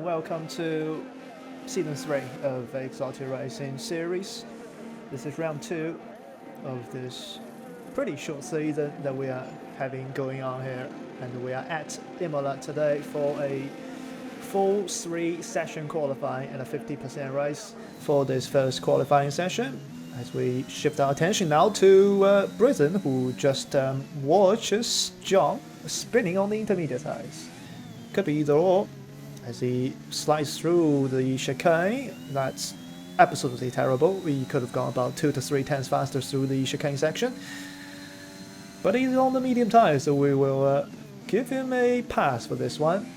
welcome to Season 3 of the Exotic Racing series. This is round 2 of this pretty short season that we are having going on here, and we are at Imola today for a full 3-session qualifying and a 50% race for this first qualifying session. As we shift our attention now to Britain, who just watches John spinning on the intermediate tyres. Could be either or. As he slides through the chicane, that's absolutely terrible. We could have gone about 2 to 3 tenths faster through the chicane section. But he's on the medium tyre, so we will give him a pass for this one.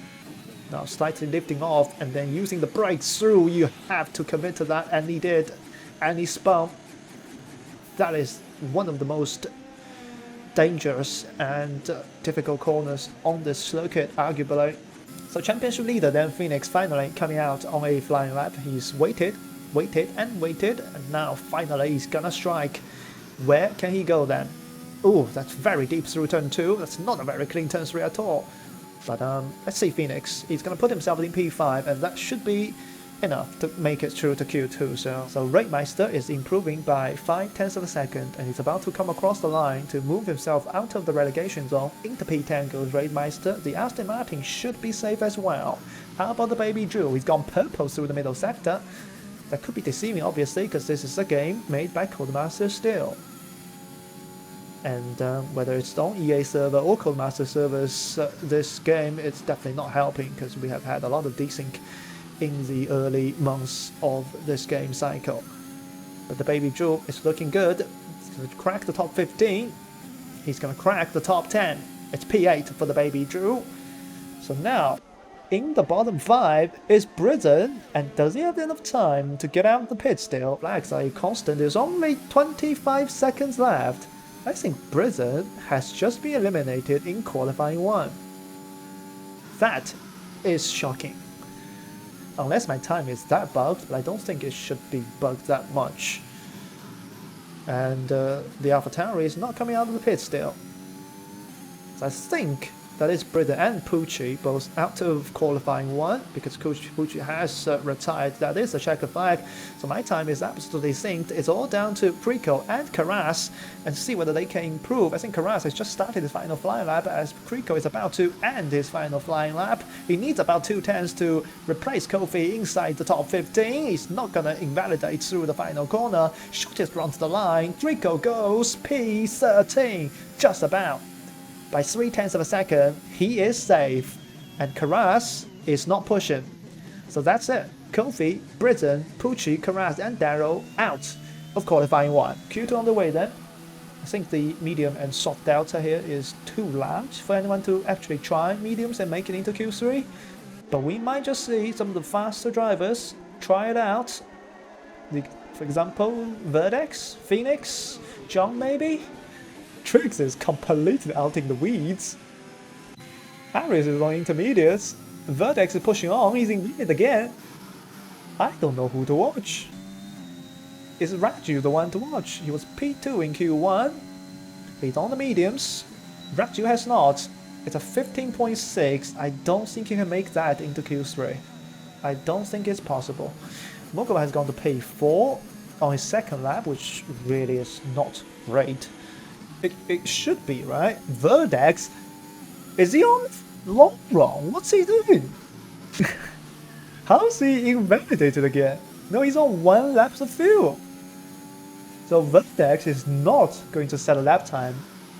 Now slightly lifting off and then using the brakes through, you have to commit to that, and he did. And he spun. That is one of the most dangerous and difficult corners on this circuit, arguably. So championship leader then Phoenix finally coming out on a flying lap. He's waited, and now finally he's gonna strike. Where can he go then? Oh, that's very deep through turn 2. That's not a very clean turn 3 at all. But let's see Phoenix. He's gonna put himself in P5, and that should be enough to make it through to Q2. So Reitmeister is improving by 5 tenths of a second, and he's about to come across the line to move himself out of the relegation zone. Into P10 goes Reitmeister. The Aston Martin should be safe as well. How about the Baby Drew? He's gone purple through the middle sector. That could be deceiving, obviously, because this is a game made by Codemaster still. And whether it's on EA server or Codemaster servers, this game, it's definitely not helping, because we have had a lot of desync in the early months of this game cycle. But the Baby Drew is looking good. He's going to crack the top 15. He's going to crack the top 10. It's P8 for the Baby Drew. So now, in the bottom 5 is Britain. And does he have enough time to get out of the pit still? Flags are constant. There's only 25 seconds left. I think Britain has just been eliminated in qualifying 1. That is shocking. Unless my time is that bugged, but I don't think it should be bugged that much. And the AlphaTauri is not coming out of the pit still. So I think that is Britain and Pucci both out of qualifying 1, because Pucci has retired. That is a checker flag. So my time is absolutely synced. It's all down to Preco and Carras, and see whether they can improve. I think Carras has just started his final flying lap, as Preco is about to end his final flying lap. He needs about 2 tenths to replace Kofi inside the top 15. He's not going to invalidate through the final corner. Shortest run to the line. Preco goes P13. Just about. By 3 tenths of a second, he is safe, and Carras is not pushing. So that's it. Kofi, Britain, Pucci, Carras, and Darrow out of qualifying 1. Q2 on the way then. I think the medium and soft delta here is too large for anyone to actually try mediums and make it into Q3. But we might just see some of the faster drivers try it out. For example, Verdex, Phoenix, John maybe? Triggs is completely out in the weeds. Harris is on intermediates. Vertex is pushing on. He's in lead again. I don't know who to watch. Is Raju the one to watch? He was P2 in Q1. He's on the mediums. Raju has not. It's a 15.6. I don't think he can make that into Q3. I don't think it's possible. Mogul has gone to P4 on his second lap, which really is not great. It should be, right? Verdex? Is he on long run? What's he doing? How's he invalidated again? No, he's on 1 lap of fuel. So Verdex is not going to set a lap time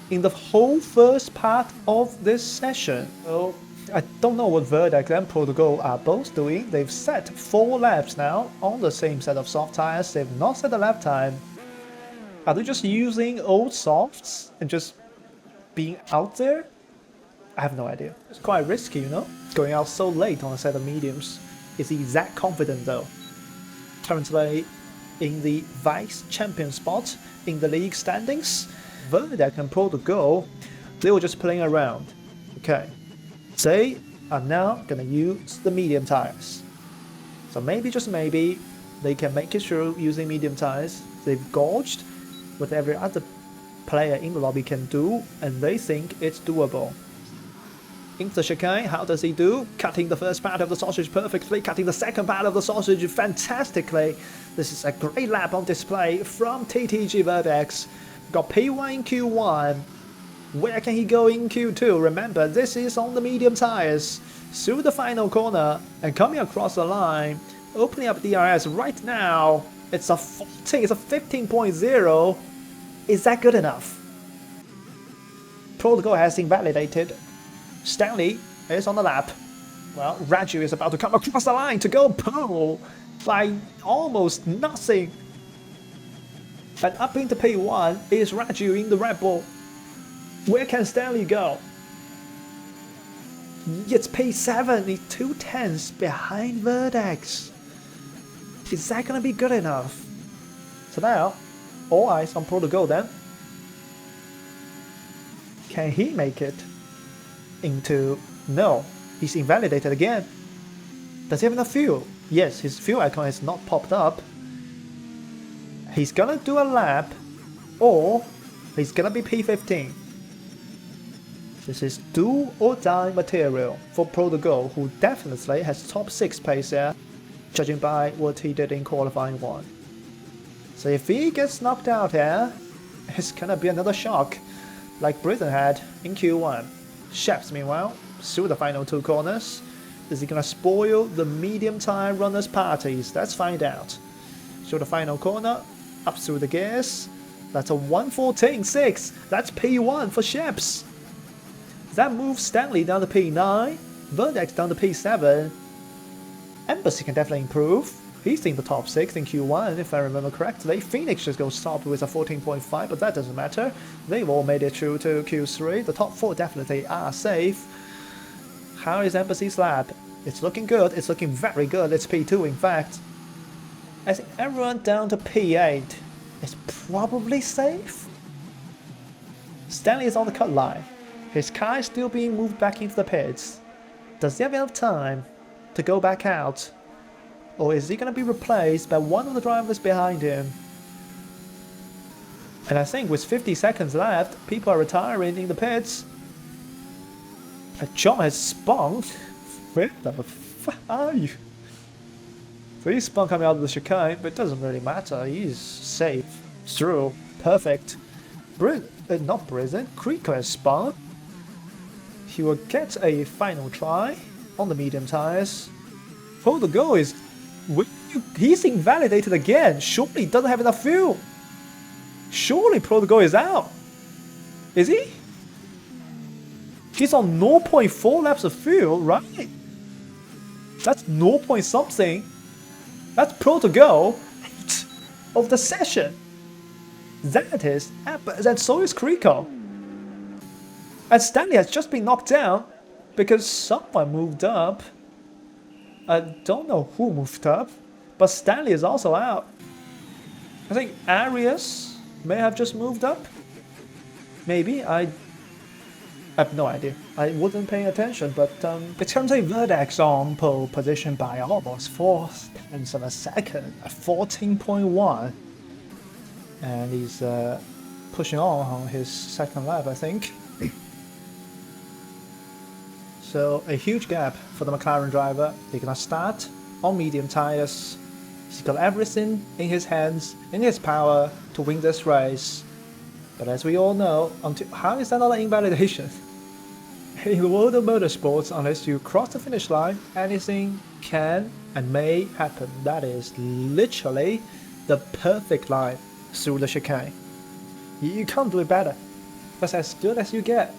in the whole first part of this session. So I don't know what Verdex and Protocol are both doing. They've set 4 laps now on the same set of soft tires. They've not set a lap time. Are they just using old softs and just being out there? I have no idea. It's quite risky, you know? Going out so late on a set of mediums. Is he that confident though? Currently in the vice champion spot in the league standings. Verdex and Protocol, they were just playing around. Okay. They are now gonna use the medium tires. So maybe, just maybe, they can make it through using medium tires. They've gorged what every other player in the lobby can do, and they think it's doable. into the chicane. How does he do? Cutting the first part of the sausage perfectly, cutting the second part of the sausage fantastically. This is a great lap on display from TTG Vertex. Got P1 in Q1. Where can he go in Q2? Remember, this is on the medium tires. Through the final corner and coming across the line, opening up the ERS right now. It's a 14, it's a 15.0. Is that good enough? Protocol has invalidated. Stanley is on the lap. Well, Raju is about to come across the line to go pole by almost nothing. But up into P1 is Raju in the Red Bull. Where can Stanley go? It's P7, he's 2/10 behind Vertex. Is that gonna be good enough? So now, all eyes on Protocol then. Can he make it into... No, he's invalidated again. Does he have enough fuel? Yes, his fuel icon has not popped up. He's gonna do a lap, or he's gonna be P15. This is do or die material for Protocol, who definitely has top 6 pace here, judging by what he did in qualifying 1. So if he gets knocked out here, it's gonna be another shock, like Britain had in Q1. Chefs, meanwhile, through the final 2 corners. Is he gonna spoil the medium tire runners' parties? Let's find out. Through the final corner, up through the gears. That's a 1:14.6. That's P1 for Sheps. That moves Stanley down to P9, Vertex down to P7. Embassy can definitely improve. He's in the top 6 in Q1, if I remember correctly. Phoenix just goes top with a 14.5, but that doesn't matter. They've all made it through to Q3. The top 4 definitely are safe. How is Embassy's lap? It's looking good. It's looking very good. It's P2, in fact. I think everyone down to P8 is probably safe. Stanley is on the cut line. His car is still being moved back into the pits. Does he have enough time to go back out? Or is he going to be replaced by one of the drivers behind him? And I think with 50 seconds left, people are retiring in the pits. John has spun. Where the fuck are you? So he spun coming out of the chicane, but it doesn't really matter. He's safe. Through. Perfect. Not Britain. Creeker has spun. He will get a final try on the medium tires. Protocol is... He's invalidated again. Surely he doesn't have enough fuel. Surely Protocol is out. Is he? He's on 0.4 laps of fuel, right? That's 0 point something. That's Protocol of the session. That is, and so is Creeker. And Stanley has just been knocked down because someone moved up. I don't know who moved up, but Stanley is also out. I think Arias may have just moved up. Maybe, I have no idea. I wasn't paying attention, but It comes a Vertex on pole position by almost 4/10 of a second, at 14.1. And he's pushing on his second lap, I think. So a huge gap for the McLaren driver. They're gonna start on medium tires. He's got everything in his hands, in his power to win this race. But as we all know, how is that not an invalidation? In the world of motorsports, unless you cross the finish line, anything can and may happen. That is literally the perfect line through the chicane. You can't do it better. That's as good as you get.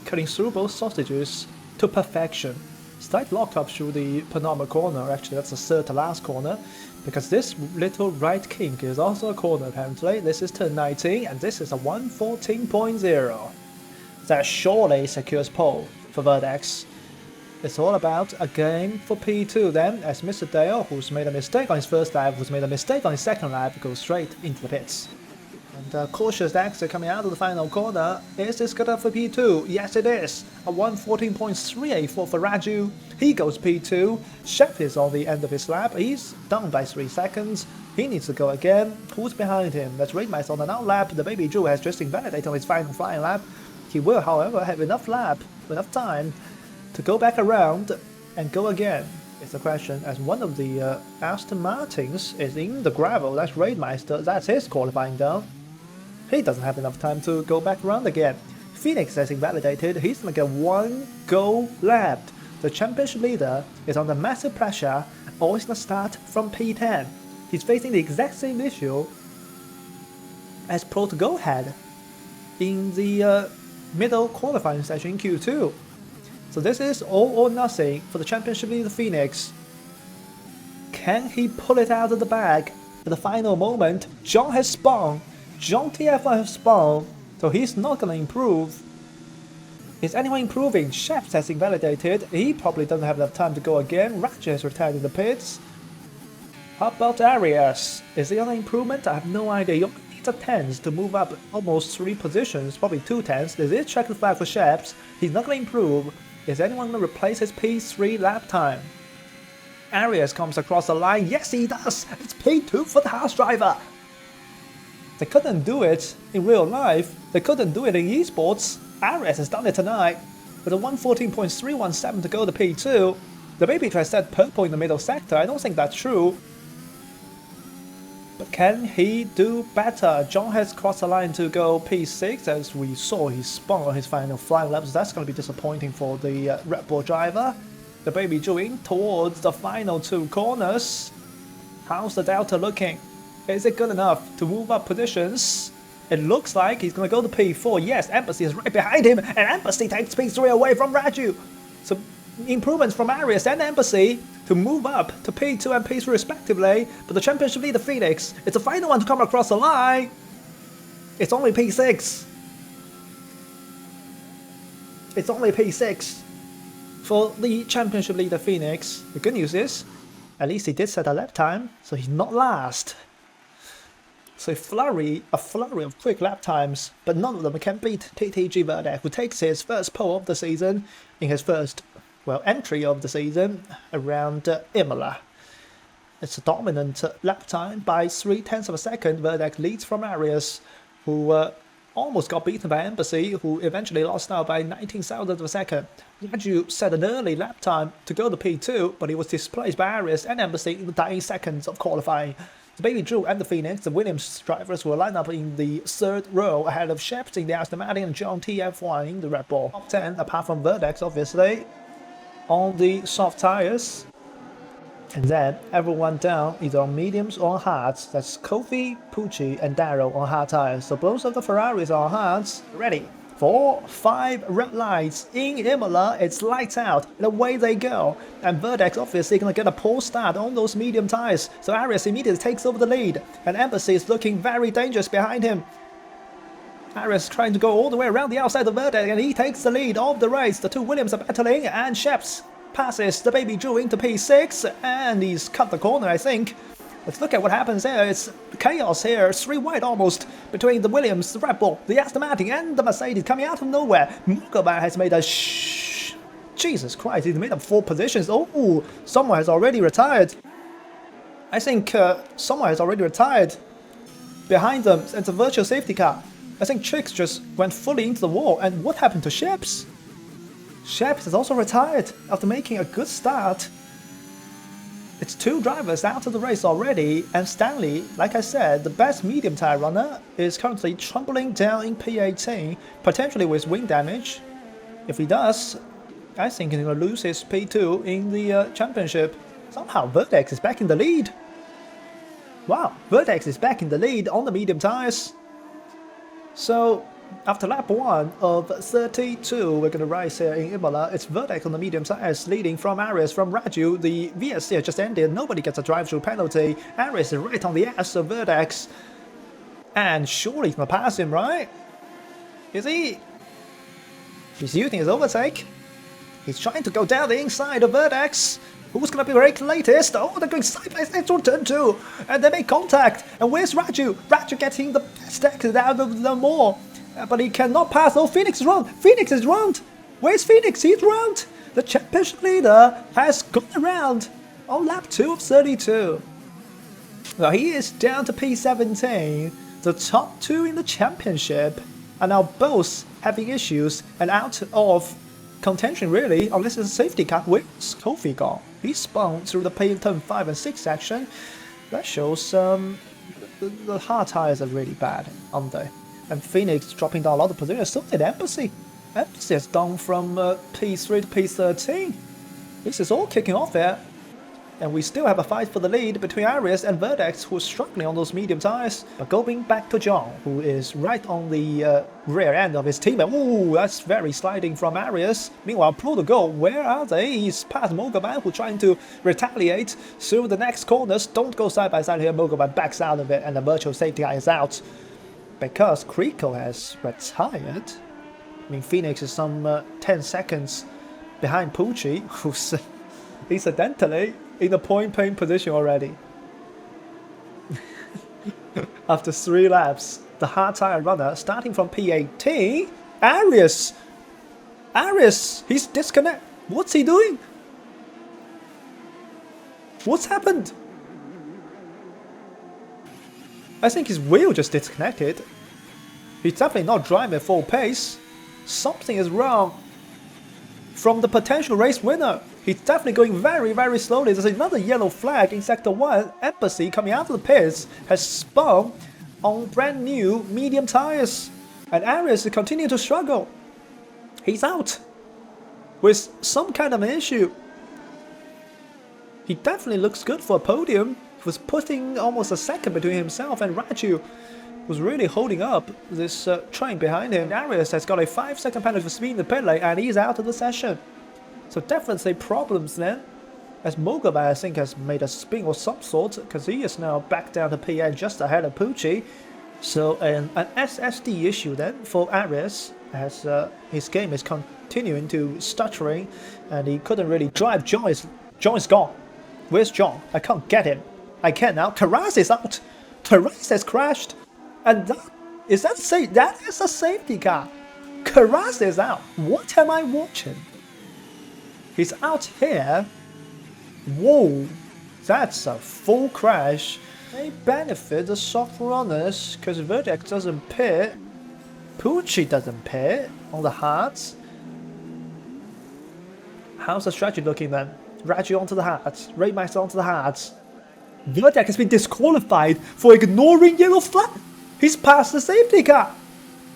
Cutting through both sausages to perfection. Slight locked up through the penultimate corner. Actually, that's the third to last corner, because this little right kink is also a corner apparently. This is turn 19, and this is a 1:14.0. That surely secures pole for Vertex. It's all about a game for P2 then, as Mr. Dale, who's made a mistake on his first lap, who's made a mistake on his second lap, goes straight into the pits. And cautious exit coming out of the final corner. Is this good enough for P2? Yes it is! A 1:14.384 for Raju. He goes P2. Chef is on the end of his lap. He's down by 3 seconds. He needs to go again. Who's behind him? That's Raidmeister on the now lap. The baby Jew has just invalidated on his final flying lap. He will, however, have enough time to go back around and go again? It's a question, as one of the Aston Martins is in the gravel. That's Raidmeister, that's his qualifying down. He doesn't have enough time to go back around again. Phoenix has invalidated, he's gonna get one go lap. The championship leader is under massive pressure, or he's gonna start from P10. He's facing the exact same issue as Pro to Go had in the middle qualifying session in Q2. So this is all or nothing for the championship leader Phoenix. Can he pull it out of the bag at the final moment? John has spun. John TF1 has spun, so he's not gonna improve. Is anyone improving? Sheps has invalidated. He probably doesn't have enough time to go again. Ratchet has retired in the pits. How about ERS? Is he on an improvement? I have no idea. He only needs a 10th to move up almost 3 positions, probably 2 tenths. There is checkered flag for Sheps. He's not going to improve. Is anyone going to replace his P3 lap time? ERS comes across the line. Yes, he does. It's P2 for the house driver. They couldn't do it in real life. They couldn't do it in esports. ERS has done it tonight. With a 114.317 to go to P2. The baby tries set purple in the middle sector. I don't think that's true. But can he do better? John has crossed the line to go P6, as we saw he spun on his final flying laps. That's going to be disappointing for the Red Bull driver. The baby in towards the final 2 corners. How's the Delta looking? Is it good enough to move up positions? It looks like he's going to go to P4. Yes, Embassy is right behind him, and Embassy takes P3 away from Raju. So improvements from ERS and Embassy to move up to P2 and P3 respectively, but the championship leader Phoenix is the final one to come across the line. It's only P6. It's only P6 for the championship leader Phoenix. The good news is, at least he did set a lap time, so he's not last. So a flurry of quick lap times, but none of them can beat TTG Verdeck, who takes his first pole of the season in his first entry of the season around Imola. It's a dominant lap time by 0.3 of a second. Verdeck leads from ERS, who almost got beaten by Embassy, who eventually lost out by 0.19 of a second. Raju set an early lap time to go to P2, but he was displaced by ERS and Embassy in the dying seconds of qualifying. The Baby Drew and the Phoenix, the Williams drivers, will line up in the 3rd row ahead of Sheps in the Aston Martin and John TF1 in the Red Bull. Top 10, apart from Verdex, obviously, on the soft tyres. And then everyone down either on mediums or on hards. That's Kofi, Pucci, and Darrow on hard tyres. So both of the Ferraris are on hards. Ready. 4, 5 red lights in Imola. It's lights out, and away they go. And Verdex obviously gonna get a poor start on those medium tyres. So ERS immediately takes over the lead, and Embassy is looking very dangerous behind him. ERS trying to go all the way around the outside of Verdex, and he takes the lead of the race. The 2 Williams are battling, and Sheps passes the Baby Drew into P6, and he's cut the corner, I think. Let's look at what happens there. It's chaos here. 3 wide almost between the Williams, the Red Bull, the Aston Martin, and the Mercedes coming out of nowhere. Mukaba has made a Jesus Christ, he's made up 4 positions. Oh, someone has already retired. I think someone has already retired. Behind them, it's a virtual safety car. I think Trix just went fully into the wall. And what happened to Sheps? Sheps has also retired after making a good start. It's 2 drivers out of the race already, and Stanley, like I said, the best medium tyre runner, is currently tumbling down in P18, potentially with wing damage. If he does, I think he's going to lose his P2 in the championship. Somehow Verdex is back in the lead. Wow, Verdex is back in the lead on the medium tyres. So after lap 1 of 32, we're going to rise here in Imola. It's Verdex on the medium tyres, leading from ERS, from Raju. The VSC has just ended. Nobody gets a drive-through penalty. ERS is right on the ass of Verdex. And surely he's going to pass him, right? Is he? He's using his overtake. He's trying to go down the inside of Verdex. Who's going to be ranked latest? Oh, they're going side by side to turn 2. And they make contact. And where's Raju? Raju getting the best exit out of them all. But he cannot pass. Oh, Phoenix is round. Phoenix is round. Where's Phoenix? He's round. The championship leader has gone around on lap 2 of 32. Now he is down to P17. The top 2 in the championship are now both having issues and out of contention really, unless it's a safety car. Where's Kofi gone? He spun through the turn 5 and 6 section. That shows the hard tires are really bad, aren't they? And Phoenix dropping down a lot of positions. So did Embassy. Embassy has gone from P3 to P13. This is all kicking off there. And we still have a fight for the lead between ERS and Vertex, who's struggling on those medium tires. But going back to John, who is right on the rear end of his team. And ooh, that's very sliding from ERS. Meanwhile, Protocol, where are they? He's past Mogoban, who's trying to retaliate through the next corners. Don't go side by side here. Mogoban backs out of it, and the virtual safety car is out. Because Kriko has retired. I mean, Phoenix is some 10 seconds behind Pucci, who's incidentally in the point-paying position already. After 3 laps, the hard tire runner starting from P18. ERS, he's disconnected. What's he doing? What's happened? I think his wheel just disconnected. He's definitely not driving at full pace. Something is wrong. From the potential race winner, he's definitely going very, very slowly. There's another yellow flag in Sector 1. Embassy coming out of the pits has spun on brand new medium tires. And ERS is continuing to struggle. He's out with some kind of an issue. He definitely looks good for a podium. He was putting almost a second between himself and Raju, was really holding up this train behind him. ERS has got a 5-second penalty for speed in the pit lane, and he's out of the session. So definitely problems then, as Mogoban I think has made a spin of some sort, because he is now back down to PN just ahead of Pucci. So an SSD issue then for ERS, as his game is continuing to stuttering, and he couldn't really drive. John is gone. Where's John? I can't get him. I can now. Karas is out. Karas has crashed. And that is a safety car. Karas is out. What am I watching? He's out here. Whoa, that's a full crash. They benefit the soft runners because Vertex doesn't pit. Pucci doesn't pit on the hards. How's the strategy looking then? Raju onto the hards. Raidmeister onto the hards. Vertex has been disqualified for ignoring yellow flag. He's past the safety car.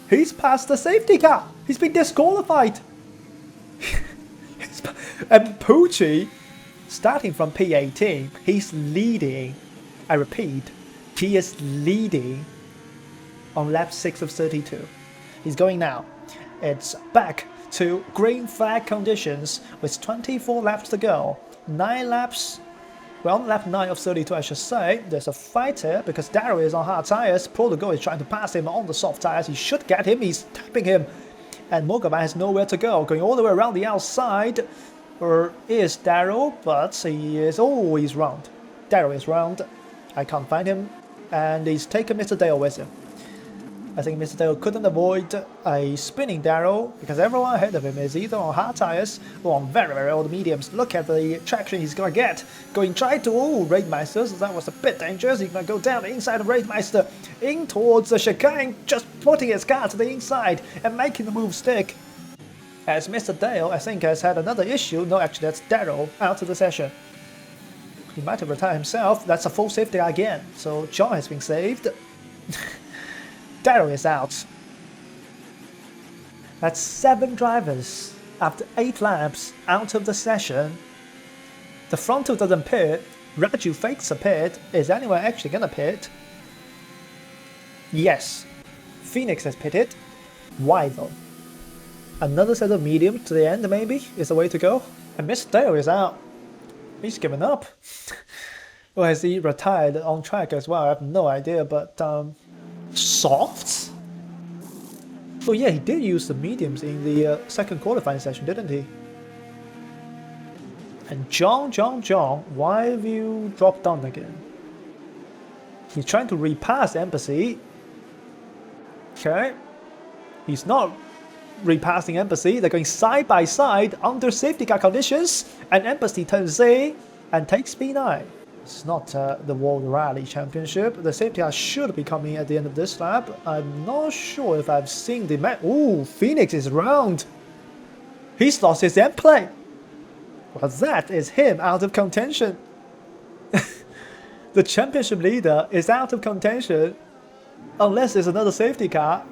He's past the safety car. He's been disqualified. And Pucci, starting from P18, he's leading. I repeat, he is leading on lap 6 of 32. He's going now. It's back to green flag conditions with 24 laps to go. 9 laps. Well, on lap 9 of 32, I should say, there's a fight here because Daryl is on hard tires. Protocol is trying to pass him on the soft tires. He should get him. He's tapping him. And Mogoban has nowhere to go. Going all the way around the outside is Daryl, but he is always round. Daryl is round. I can't find him. And he's taken Mr. Dale with him. I think Mr. Dale couldn't avoid a spinning Daryl because everyone ahead of him is either on hard tires or on very, very old mediums. Look at the traction he's going to get. Going try to, Raidmeister, so that was a bit dangerous. He's going to go down the inside of Raidmeister in towards the chicane, just putting his car to the inside and making the move stick. As Mr. Dale, I think, has had another issue. No, actually, that's Daryl out of the session. He might have retired himself. That's a full safety again. So John has been saved. Daryl is out. That's 7 drivers after 8 laps out of the session. The front two doesn't pit. Raju fakes a pit. Is anyone actually gonna pit? Yes. Phoenix has pitted. Why though? Another set of mediums to the end maybe is the way to go. And Mr. Dale is out. He's given up. Or has he retired on track as well? I have no idea, but softs? Oh yeah, he did use the mediums in the second qualifying session, didn't he? And John, why have you dropped down again? He's trying to repass Embassy. Okay. He's not repassing Embassy. They're going side by side under safety car conditions. And Embassy turns A and takes P9. It's not the World Rally Championship. The safety car should be coming at the end of this lap. I'm not sure if I've seen the map. Ooh, Phoenix is round. He's lost his end play. Well, that is him out of contention. The championship leader is out of contention unless there's another safety car.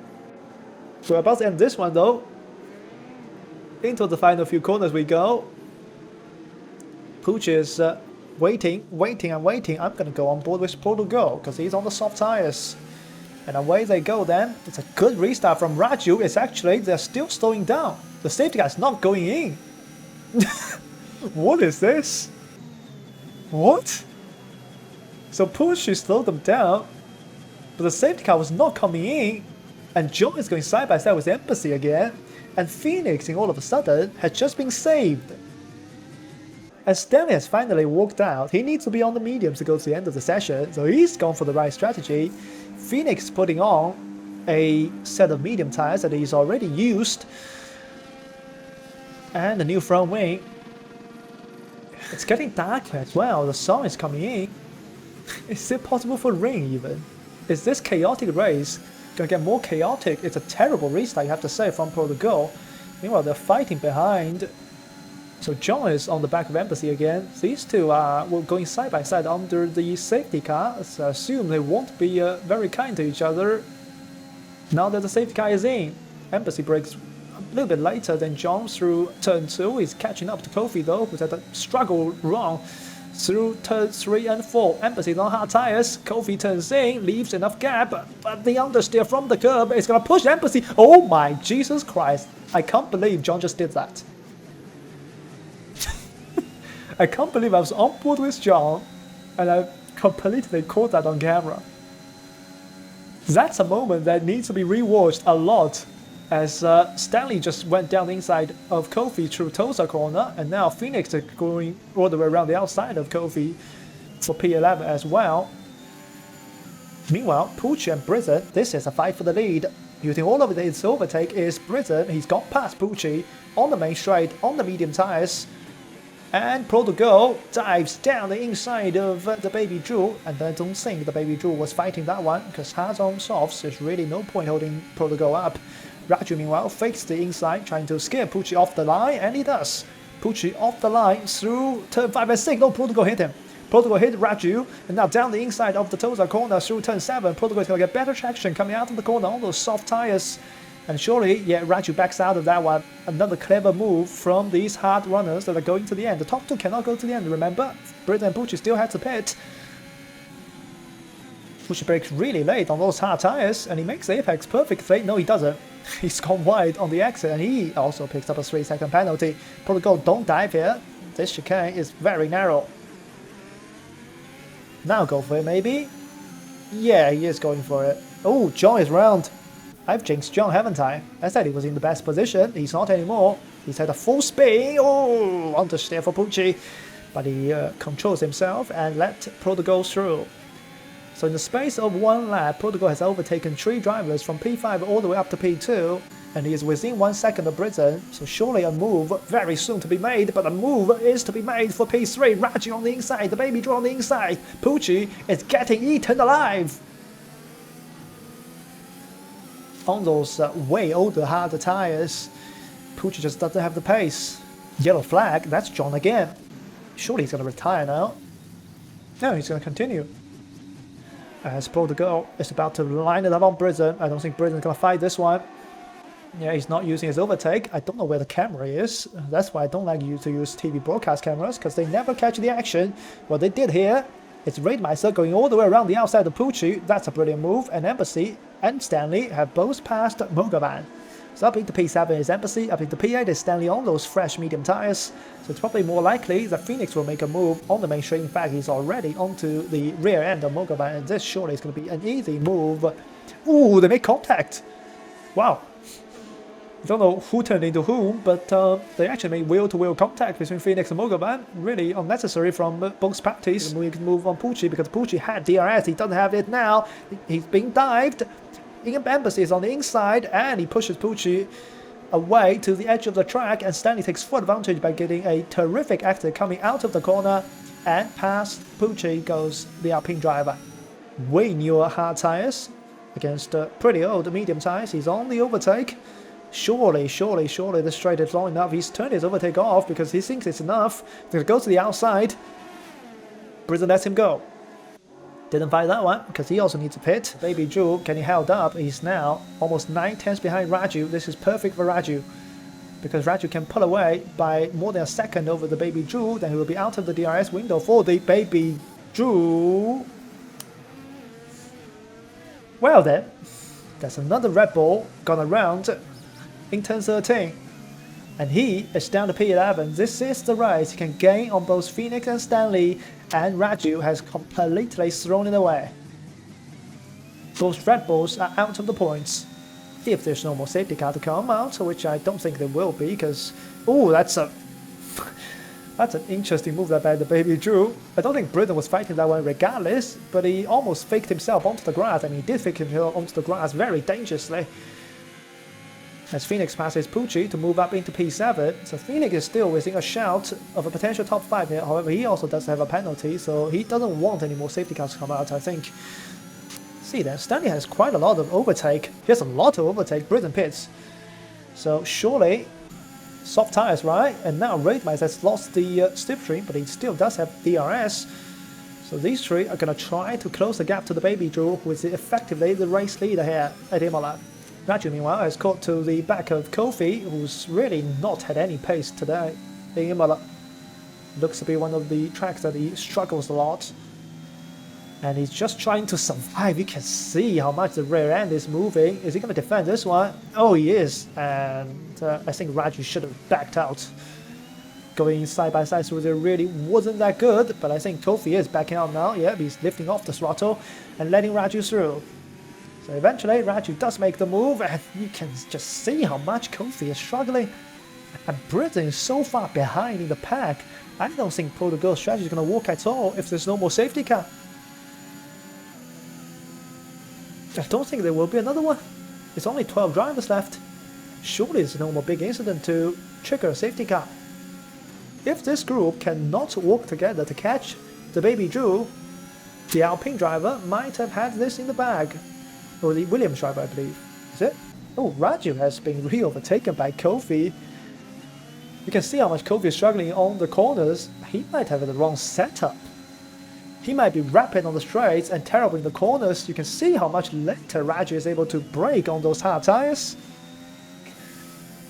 We're about to end this one though. Into the final few corners we go. Pucci is waiting. I'm going to go on board with Portugal because he's on the soft tires. And away they go then. It's a good restart from Raju. It's actually, they're still slowing down. The safety car is not going in. What is this? What? So Pucci slowed them down, but the safety car was not coming in, and John is going side by side with Embassy again, and Phoenix, all of a sudden, has just been saved. As Stanley has finally walked out, he needs to be on the mediums to go to the end of the session, so he's gone for the right strategy. Phoenix putting on a set of medium tires that he's already used, and a new front wing. It's getting darker as well, the sun is coming in. Is it possible for rain even? Is this chaotic race gonna get more chaotic? It's a terrible restart, you have to say, from Portugal. Meanwhile, they're fighting behind. So John is on the back of Embassy again. These two are going side by side under the safety car. So I assume they won't be very kind to each other. Now that the safety car is in, Embassy breaks a little bit later than John through turn 2. He's catching up to Kofi though, who's had a struggle run through turns 3 and 4. Embassy on hard tires. Kofi turns in, leaves enough gap, but the understeer from the curb is going to push Embassy. Oh my Jesus Christ. I can't believe John just did that. I can't believe I was on board with John and I completely caught that on camera. That's a moment that needs to be rewatched a lot, as Stanley just went down the inside of Kofi through Tosa corner, and now Phoenix is going all the way around the outside of Kofi for P11 as well. Meanwhile, Pucci and Brizzen, this is a fight for the lead. Using all of his overtake is Brizzen. He's got past Pucci on the main straight, on the medium tires. And Portugal dives down the inside of the Baby Jewel, and I don't think the Baby Jewel was fighting that one, because hard on softs, there's really no point holding Portugal up. Raju meanwhile fakes the inside, trying to scare Pucci off the line, and he does. Pucci off the line through turn 5 and 6, no, Portugal hit him. Portugal hit Raju, and now down the inside of the Tosa corner through turn 7, Portugal is going to get better traction coming out of the corner on those soft tires. And surely, yeah, Raju backs out of that one. Another clever move from these hard runners that are going to the end. The top two cannot go to the end, remember? Brizzen and Pucci still had to pit. Pucci breaks really late on those hard tires, and he makes the apex perfectly. No, he doesn't. He's gone wide on the exit, and he also picks up a 3-second penalty. Portugal, don't dive here. This chicane is very narrow. Now go for it, maybe? Yeah, he is going for it. Oh, John is round. I've jinxed John, haven't I? I said he was in the best position. He's not anymore. He's had a full spin. Oh, understeer for Pucci. But he controls himself and let Portugal through. So in the space of one lap, Portugal has overtaken 3 drivers from P5 all the way up to P2. And he is within 1 second of Brizzen. So surely a move very soon to be made. But a move is to be made for P3. Raju on the inside. The Baby Jewel on the inside. Pucci is getting eaten alive. On those way older, harder tires, Pucci just doesn't have the pace. Yellow flag, that's John again. Surely he's going to retire now. No, he's going to continue. As Portugal is about to line it up on Brizzen. I don't think Brizzen's going to fight this one. Yeah, he's not using his overtake. I don't know where the camera is. That's why I don't like you to use TV broadcast cameras, because they never catch the action. What they did here, it's Raidmeister going all the way around the outside of Pucci. That's a brilliant move. And Embassy and Stanley have both passed Mogovan. So up into P7 is Embassy, up into P8 is Stanley on those fresh medium tires. So it's probably more likely that Phoenix will make a move on the main straight. In fact, he's already onto the rear end of Mogovan, and this surely is going to be an easy move. Ooh, they make contact. Wow. I don't know who turned into whom, but they actually made wheel-to-wheel contact between Phoenix and Mogovan. Really unnecessary from both parties. We can move on Pucci, because Pucci had DRS, he doesn't have it now. He's being dived. Embassy is on the inside, and he pushes Pucci away to the edge of the track, and Stanley takes full advantage by getting a terrific exit coming out of the corner, and past Pucci goes the Alpine driver. Way newer hard tires against pretty old medium tires. He's on the overtake. Surely the straight is long enough. He's turned his overtake off because he thinks it's enough. He's going to go to the outside. Britton lets him go. Didn't fight that one because he also needs a pit. Baby Drew getting held up. He's now almost 9/10 behind Raju. This is perfect for Raju because Raju can pull away by more than a second over the Baby Drew. Then he will be out of the DRS window for the Baby Drew. Well then, that's another Red Bull gone around in turn 13. And he is down to P11. This is the race. He can gain on both Phoenix and Stanley, and Raju has completely thrown it away. Both Red Bulls are out of the points. If there's no more safety car to come out, which I don't think there will be, because oh, that's an interesting move that by the Baby Drew. I don't think Britton was fighting that one regardless, but he almost faked himself onto the grass, and he did fake himself onto the grass very dangerously. As Phoenix passes Pucci to move up into P7, so Phoenix is still within a shout of a potential top 5 here. However, he also does have a penalty, so he doesn't want any more safety cars to come out, I think. See then, Stanley has quite a lot of overtake. He has a lot of overtake. Britton pits. So surely, soft tires, right? And now Raidmeister has lost the slipstream, but he still does have DRS. So these three are going to try to close the gap to the Baby Drew, who is effectively the race leader here at Imola. Raju, meanwhile, has caught to the back of Kofi, who's really not had any pace today in Imola. Looks to be one of the tracks that he struggles a lot. And he's just trying to survive. You can see how much the rear end is moving. Is he going to defend this one? Oh, he is. And I think Raju should have backed out. Going side by side through there really wasn't that good. But I think Kofi is backing out now. Yeah, he's lifting off the throttle and letting Raju through. So eventually, Raju does make the move, and you can just see how much Kofi is struggling. And Britton is so far behind in the pack. I don't think Protocol strategy is going to work at all if there's no more safety car. I don't think there will be another one. There's only 12 drivers left. Surely there's no more big incident to trigger a safety car. If this group cannot work together to catch the Baby Drew, the Alpine driver might have had this in the bag. Or the Williams driver, I believe. Is it? Oh, Raju has been re-overtaken by Kofi. You can see how much Kofi is struggling on the corners. He might have the wrong setup. He might be rapid on the straights and terrible in the corners. You can see how much later Raju is able to brake on those hard tires.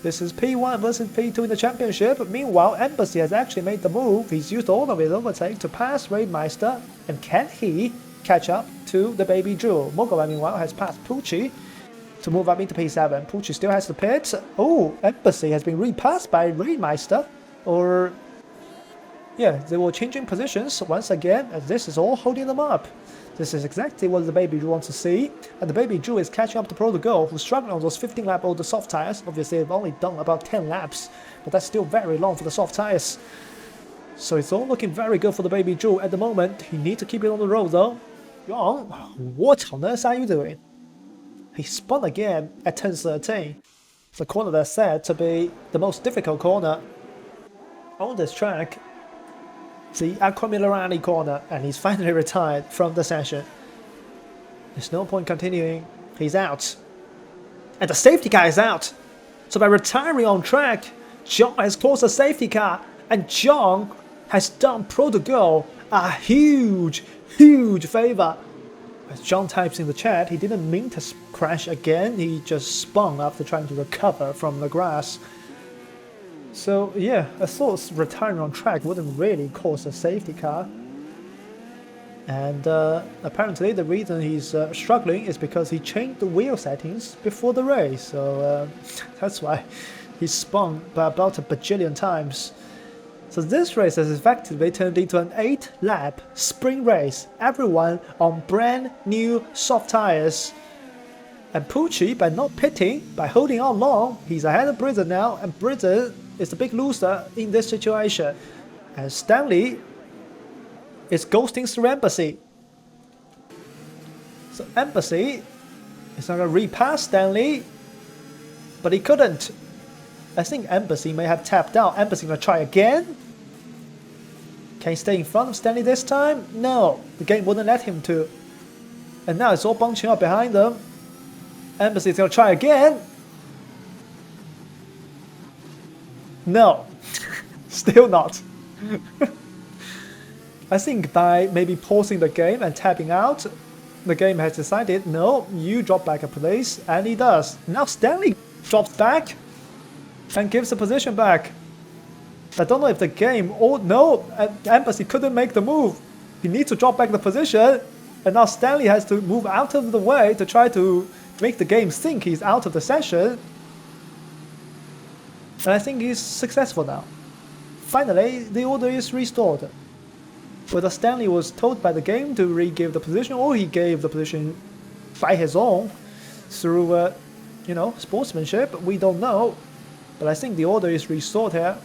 This is P1 versus P2 in the championship. Meanwhile, Embassy has actually made the move. He's used all of his overtake to pass Raidmeister. And can he catch up to the Baby Drew? Mogova, meanwhile, has passed Pucci to move up into P7. Pucci still has the pit. Oh, Embassy has been repassed by Raidmeister. Or, yeah, they were changing positions once again, and this is all holding them up. This is exactly what the Baby Drew wants to see. And the Baby Drew is catching up to Protocol, who's struggling on those 15-lap older soft tires. Obviously, they've only done about 10 laps, but that's still very long for the soft tires. So it's all looking very good for the Baby Drew at the moment. He needs to keep it on the road, though. Young, what on earth are you doing? He spun again at turn 13. The corner that's said to be the most difficult corner on this track. The Aquamillerani corner, and he's finally retired from the session. There's no point continuing. He's out. And the safety car is out. So by retiring on track, John has caused a safety car, and John has done Protocol a huge favor. As John types in the chat, he didn't mean to crash again. He just spun after trying to recover from the grass. So yeah, I thought retiring on track wouldn't really cause a safety car. And apparently the reason he's struggling is because he changed the wheel settings before the race. So that's why he spun by about a bajillion times. So this race has effectively turned into an 8-lap sprint race. Everyone on brand new soft tires. And Pucci, by not pitting, by holding on long, he's ahead of Britton now, and Britton is the big loser in this situation. And Stanley is ghosting through Embassy. So Embassy is not going to repass Stanley, but he couldn't. I think Embassy may have tapped out. Embassy going to try again. Can he stay in front of Stanley this time? No, the game wouldn't let him to. And now it's all bunching up behind them. Embassy is going to try again. No, still not. I think by maybe pausing the game and tapping out, the game has decided, no, you drop back a place, and he does. Now Stanley drops back and gives the position back. I don't know if the game, oh no, Embassy couldn't make the move. He needs to drop back the position, and now Stanley has to move out of the way to try to make the game think he's out of the session. And I think he's successful now. Finally, the order is restored. Whether Stanley was told by the game to re-give the position, or he gave the position by his own through, sportsmanship, we don't know. But I think the order is restored here,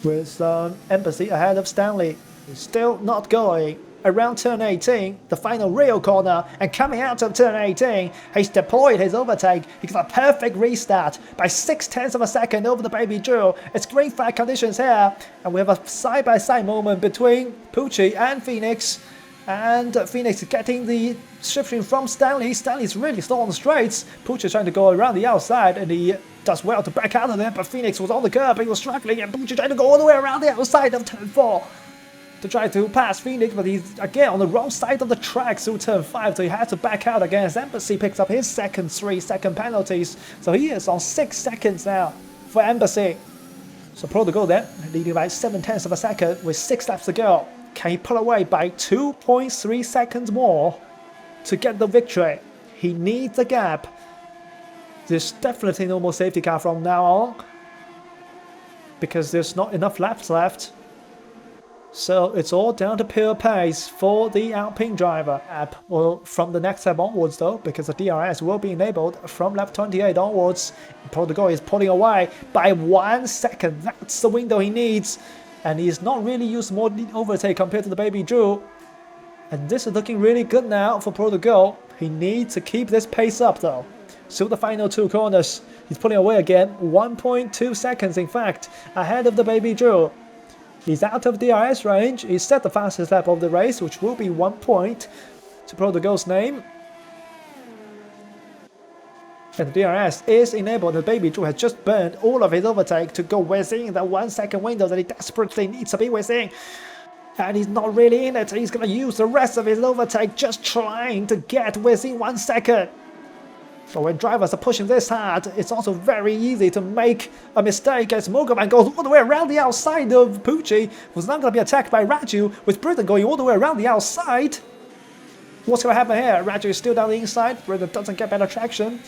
with Embassy ahead of Stanley. He's still not going. Around turn 18, the final real corner, and coming out of turn 18, he's deployed his overtake. He got a perfect restart by 6/10 of a second over the Baby Drew. It's green flag conditions here, and we have a side-by-side moment between Pucci and Phoenix. And Phoenix is getting the shifting from Stanley. Stanley's really slow on the straights. Pucci is trying to go around the outside, and he does well to back out of there, but Phoenix was on the curb, he was struggling, and Pucci trying to go all the way around the outside of turn 4. To try to pass Phoenix, but he's again on the wrong side of the track through turn 5, so he had to back out again as Embassy picks up his second 3-second penalties. So he is on 6 seconds now for Embassy. So Pro to go there, leading by 7/10 of a second with 6 laps to go. Can he pull away by 2.3 seconds more to get the victory? He needs a gap. There's definitely no more safety car from now on, because there's not enough laps left. So it's all down to pure pace for the Alpine driver. Well, from the next lap onwards though, because the DRS will be enabled from lap 28 onwards. Portugal is pulling away by 1 second. That's the window he needs. And he's not really used more overtake compared to the Baby Drew. And this is looking really good now for Portugal. He needs to keep this pace up though. So the final 2 corners, he's pulling away again. 1.2 seconds in fact, ahead of the Baby Drew. He's out of DRS range. He set the fastest lap of the race, which will be 1 point to Portugal's name. And the DRS is enabled. The Baby Drew has just burned all of his overtake to go within the 1 second window that he desperately needs to be within. And he's not really in it. He's going to use the rest of his overtake just trying to get within 1 second. But when drivers are pushing this hard, it's also very easy to make a mistake as Mogovan goes all the way around the outside of Pucci, who's now going to be attacked by Raju, with Britain going all the way around the outside. What's going to happen here? Raju is still down the inside, Britain doesn't get better traction.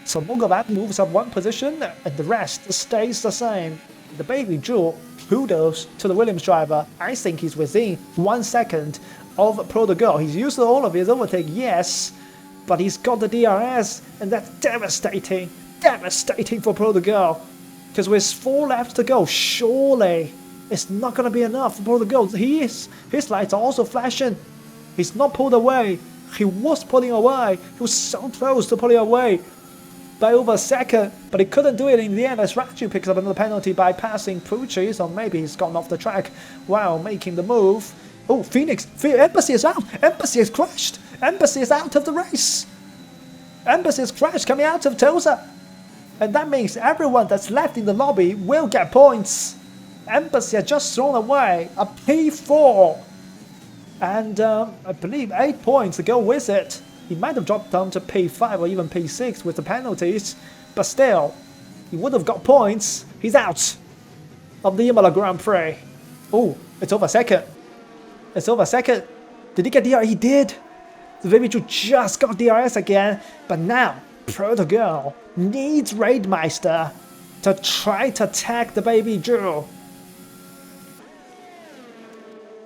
So Mogovan moves up 1 position, and the rest stays the same. The Baby Drew, kudos to the Williams driver. I think he's within 1 second of Portugal. He's used all of his overtake, yes, but he's got the DRS, and that's devastating. Devastating for Portugal. Because with 4 laps to go, surely it's not going to be enough for Portugal. His lights are also flashing. He's not pulled away. He was pulling away. He was so close to pulling away by over a second, but he couldn't do it in the end as Raju picks up another penalty by passing Pucci, so maybe he's gotten off the track while making the move. Oh, Phoenix, Embassy is out. Embassy has crashed. Embassy is out of the race. Embassy has crashed coming out of Tosa. And that means everyone that's left in the lobby will get points. Embassy has just thrown away a P4. And I believe 8 points to go with it. He might have dropped down to P5 or even P6 with the penalties. But still, he would have got points. He's out of the Imola Grand Prix. Oh, it's over second. It's over second. Did he get DRS? He did. The Baby Drew just got DRS again. But now, Portugal needs Raidmeister to try to tag the Baby Drew.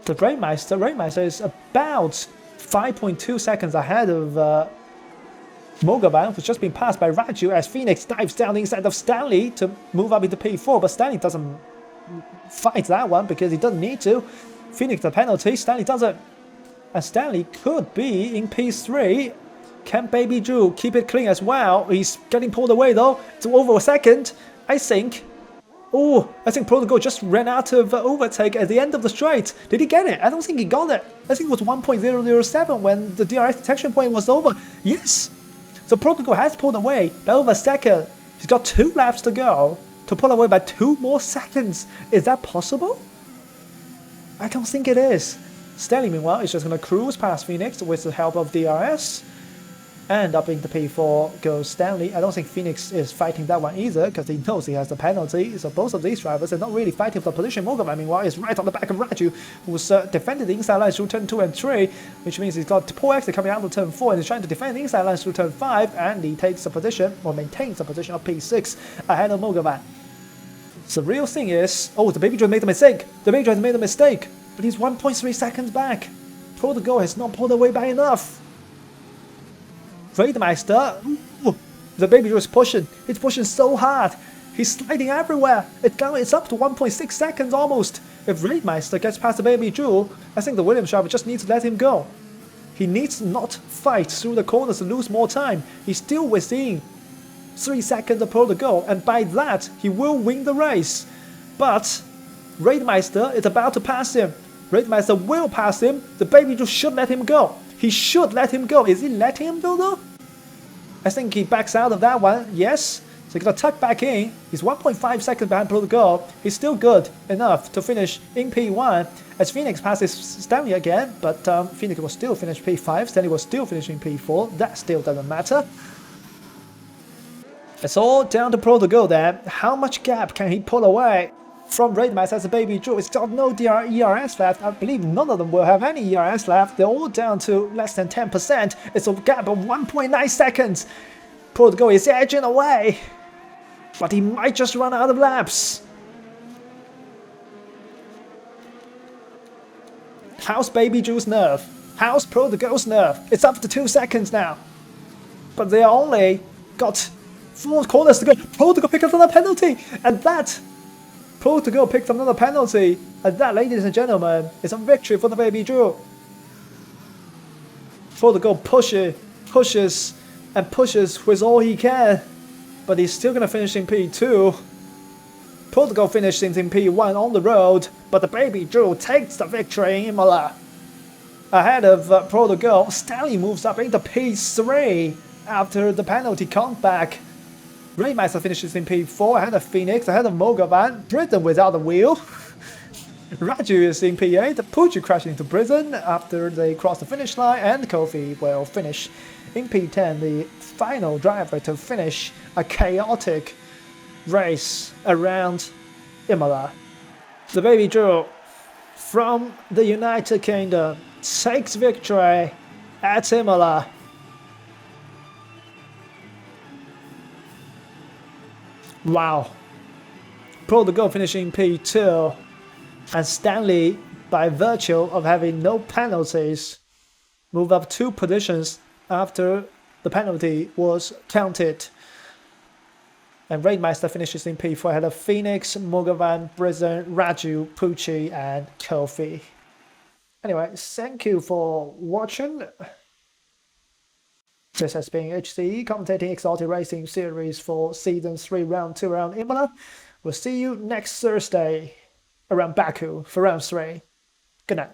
The Raidmeister is about 5.2 seconds ahead of Mogovan, who's just been passed by Raju as Phoenix dives down inside of Stanley to move up into P4. But Stanley doesn't fight that one because he doesn't need to. Phoenix the penalty, Stanley does it. And Stanley could be in P3. Can Baby Drew keep it clean as well? He's getting pulled away though. It's over a second, I think. Oh, I think Portugal just ran out of overtake at the end of the straight. Did he get it? I don't think he got it. I think it was 1.007 when the DRS detection point was over. Yes! So Portugal has pulled away by over a second. He's got 2 laps to go to pull away by 2 more seconds. Is that possible? I don't think it is. Stanley, meanwhile, is just going to cruise past Phoenix with the help of DRS. And up into P4 goes Stanley. I don't think Phoenix is fighting that one either, because he knows he has the penalty. So both of these drivers are not really fighting for the position. Mogovan, meanwhile, is right on the back of Raju, who's defending the inside lines through turn 2 and 3, which means he's got poor exit coming out of turn 4 and he's trying to defend the inside lines through turn 5, and he takes the position, or maintains the position of P6 ahead of Mogovan. So the real thing is, oh, the Baby Driver made a mistake. The Baby Driver made a mistake, but he's 1.3 seconds back. Protocol has not pulled away by enough. Raidmeister, the Baby Driver is pushing. He's pushing so hard. He's sliding everywhere. It's up to 1.6 seconds almost. If Raidmeister gets past the Baby Jewel, I think the Williams driver just needs to let him go. He needs to not fight through the corners to lose more time. He's still within 3 seconds of Protocol, and by that, he will win the race. But Raidmeister is about to pass him. Raidmeister will pass him. The Baby Jewel should let him go. He should let him go. Is he letting him go though? I think he backs out of that one. Yes. So he's going to tuck back in. He's 1.5 seconds behind Protocol. He's still good enough to finish in P1 as Phoenix passes Stanley again. But Phoenix will still finish P5. Stanley will still finish in P4. That still doesn't matter. It's all down to Protocol there. How much gap can he pull away from Raidmeister as a Baby Drew? It's got no ERS left. I believe none of them will have any ERS left. They're all down to less than 10%. It's a gap of 1.9 seconds. Protocol is edging away, but he might just run out of laps. How's Baby Drew's nerve? How's Protocol's nerve? It's up to 2 seconds now, but they only got 4 corners to go. Protocol picked up another penalty, and that Protocol picks up another penalty, and that, ladies and gentlemen, is a victory for the Baby Drew. Protocol pushes with all he can, but he's still going to finish in P2. Protocol finishes in P1 on the road, but the Baby Drew takes the victory in Imola. Ahead of Protocol, Stanley moves up into P3 after the penalty comeback. Raidmeister finishes in P4 ahead of Phoenix, ahead of Mogovan. Britain without a wheel. Raju is in P8. Pucci crashing into Britain after they cross the finish line, and Kofi will finish in P10, the final driver to finish a chaotic race around Imola. The Baby Drew from the United Kingdom takes victory at Imola. Wow. Protocol finishing P2, and Stanley, by virtue of having no penalties, move up 2 positions after the penalty was counted. And Raidmeister finishes in P4 ahead of Phoenix, Mogovan, Britain, Raju, Pucci, and Kofi. Anyway, thank you for watching. This has been HCE commentating Exalted Racing Series for Season 3, Round 2 around Imola. We'll see you next Thursday around Baku for Round 3. Good night.